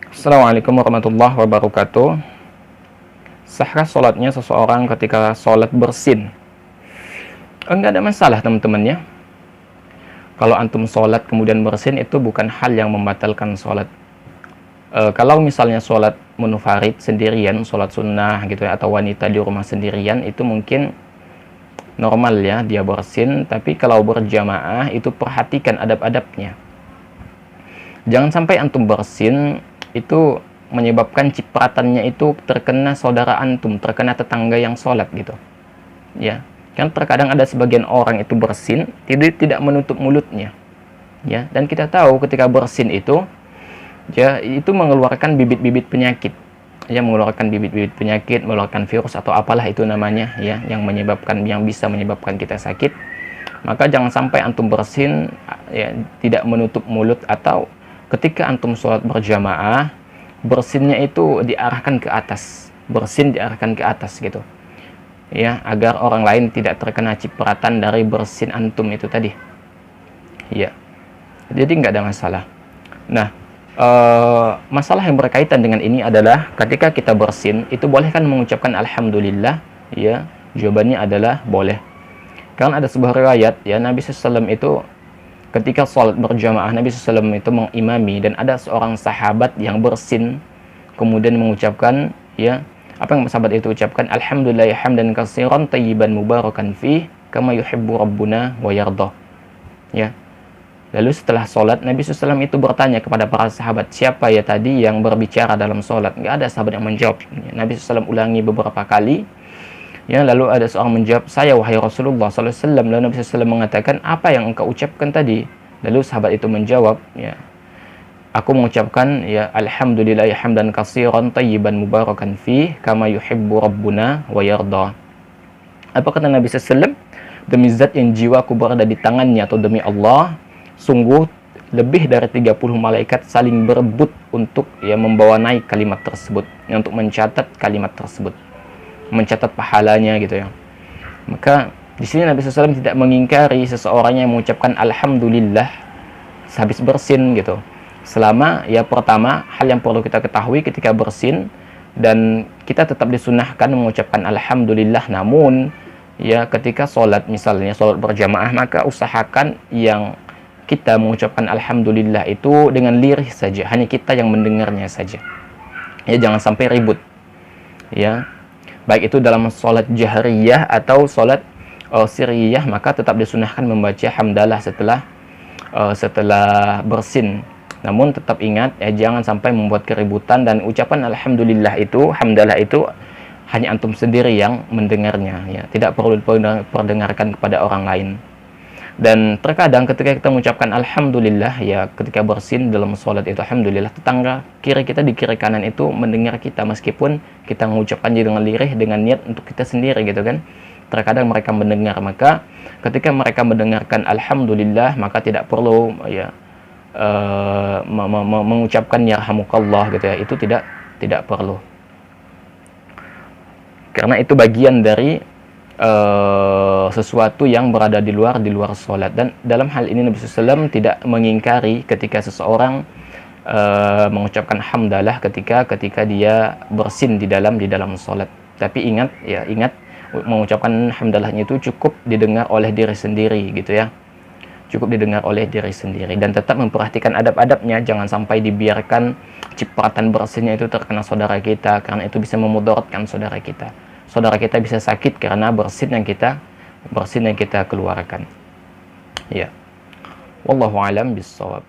Assalamualaikum warahmatullahi wabarakatuh. Sahkah sholatnya seseorang ketika sholat bersin? Enggak ada masalah teman-teman ya. Kalau antum sholat kemudian bersin itu bukan hal yang membatalkan sholat. Kalau misalnya sholat munfarid sendirian, sholat sunnah gitu ya, atau wanita di rumah sendirian, itu mungkin normal ya dia bersin. Tapi kalau berjamaah itu perhatikan adab-adabnya. Jangan sampai antum bersin itu menyebabkan cipratannya itu terkena saudara antum, terkena tetangga yang sholat gitu ya. Kan terkadang ada sebagian orang itu bersin tidak menutup mulutnya ya, dan kita tahu ketika bersin itu ya itu mengeluarkan bibit-bibit penyakit ya, mengeluarkan bibit-bibit penyakit, mengeluarkan virus atau apalah itu namanya ya, yang bisa menyebabkan kita sakit. Maka jangan sampai antum bersin ya tidak menutup mulut, atau ketika antum sholat berjamaah bersinnya itu diarahkan ke atas, bersin diarahkan ke atas gitu ya, agar orang lain tidak terkena cipratan dari bersin antum itu tadi ya. Jadi nggak ada masalah. Nah, masalah yang berkaitan dengan ini adalah ketika kita bersin itu boleh kan mengucapkan alhamdulillah ya? Jawabannya adalah boleh. Karena ada sebuah riwayat ya, Nabi SAW itu ketika sholat berjamaah, Nabi SAW itu mengimami, dan ada seorang sahabat yang bersin kemudian mengucapkan ya, apa yang sahabat itu ucapkan, alhamdulillah hamdan katsiran tayyiban mubarakan fih kama yuhibbu rabbuna wa yardah ya. Lalu setelah sholat Nabi SAW itu bertanya kepada para sahabat, siapa ya tadi yang berbicara dalam sholat? Nggak ada sahabat yang menjawab. Nabi SAW ulangi beberapa kali ya, lalu ada seorang menjawab, saya wahai Rasulullah SAW. Lalu Nabi SAW mengatakan, apa yang engkau ucapkan tadi? Lalu sahabat itu menjawab ya, aku mengucapkan ya alhamdulillah hamdan katsiran tayyiban mubarakan fih kama yuhibbu rabbuna wa yarda. Apa kata Nabi SAW? Demi zat yang jiwaku berada di tangannya, atau demi Allah, sungguh lebih dari 30 malaikat saling berebut untuk ya membawa naik kalimat tersebut, ya, untuk mencatat kalimat tersebut, mencatat pahalanya gitu ya. Maka di sini Nabi SAW tidak mengingkari seseorang yang mengucapkan alhamdulillah sehabis bersin gitu. Selama ya pertama, hal yang perlu kita ketahui ketika bersin, dan kita tetap disunahkan mengucapkan alhamdulillah, namun ya ketika sholat, misalnya sholat berjamaah, maka usahakan yang kita mengucapkan alhamdulillah itu dengan lirih saja, hanya kita yang mendengarnya saja ya, jangan sampai ribut ya. Baik itu dalam sholat jahriyah atau sholat sirriyah, maka tetap disunahkan membaca hamdalah setelah bersin. Namun tetap ingat ya, jangan sampai membuat keributan, dan ucapan alhamdulillah itu, hamdalah itu hanya antum sendiri yang mendengarnya ya, tidak perlu diperdengarkan kepada orang lain. Dan terkadang ketika kita mengucapkan alhamdulillah ya ketika bersin dalam sholat itu, alhamdulillah, tetangga kiri kita di kiri kanan itu mendengar kita, meskipun kita mengucapkannya dengan lirih, dengan niat untuk kita sendiri gitu kan. Terkadang mereka mendengar, maka ketika mereka mendengarkan alhamdulillah, maka tidak perlu ya mengucapkan yarhamukallah gitu ya, itu tidak perlu, karena itu bagian dari sesuatu yang berada di luar sholat. Dan dalam hal ini Nabi SAW tidak mengingkari ketika seseorang mengucapkan hamdalah ketika dia bersin di dalam sholat. Tapi ingat mengucapkan hamdalahnya itu cukup didengar oleh diri sendiri gitu ya, cukup didengar oleh diri sendiri, dan tetap memperhatikan adab-adabnya. Jangan sampai dibiarkan cipratan bersinnya itu terkena saudara kita, karena itu bisa memudaratkan saudara kita. Saudara kita bisa sakit karena bersin yang kita keluarkan ya. Wallahu alam bissawab.